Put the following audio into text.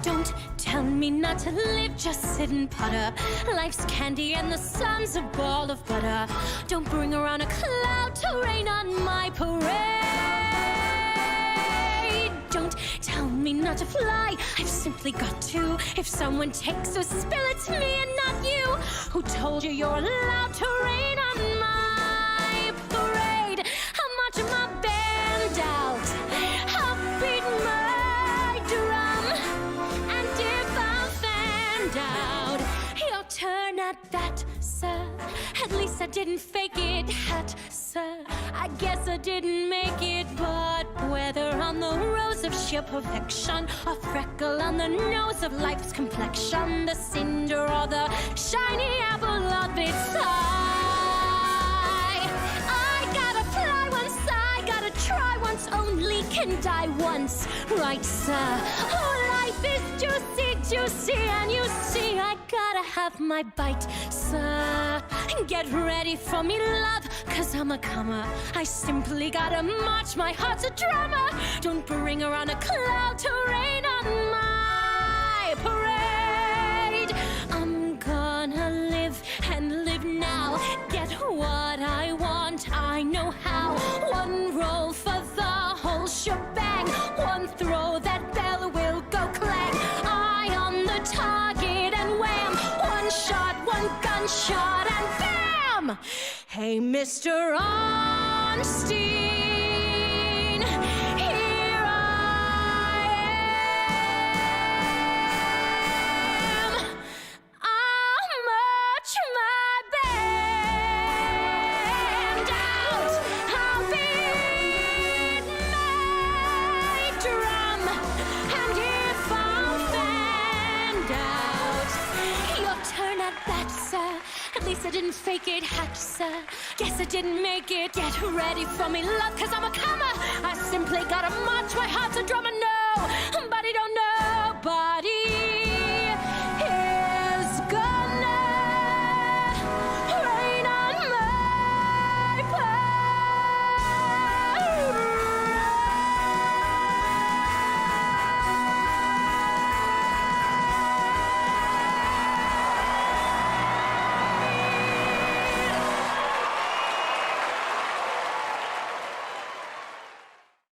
Don't tell me not to live, just sit and putter. Life's candy and the sun's a ball of butter. Don't bring around a cloud to rain on my parade. Don't tell me not to fly, I've simply got to. If someone takes a spill, it's me and not you. Who told you you're allowed to rain on my parade? I'm marching my band out, I'll beat my drum. And if I'm fanned out, your turn at that, sir. At least I didn't fake it, hat, sir. I guess I didn't make it, but whether on the rose of sheer perfection, a freckle on the nose of life's complexion, the cinder or the shiny apple of its eye, I gotta fly once, I gotta try once, only can die once, right, sir? Oh, life is juicy, juicy, and you see I gotta have my bite, sir. Get ready for me, love, 'cause I'm a comer. I simply gotta march, my heart's a drummer. Don't bring around a cloud to rain on my parade. I'm gonna live and live now, get what I want, I know how. One roll for the whole shebang, one throw, that bell will go clang. Eye on the target and wham, one shot, one gunshot and bam! Hey, Mr. Ornstein, here I am. I'll march my band out, I'll beat my drum, and if I'm fanned out, your turn at that, sir. At least I didn't fake it, hat, sir. Guess I didn't make it. Get ready for me, love, 'cause I'm a comer. I simply gotta march, my heart's a drummer. No,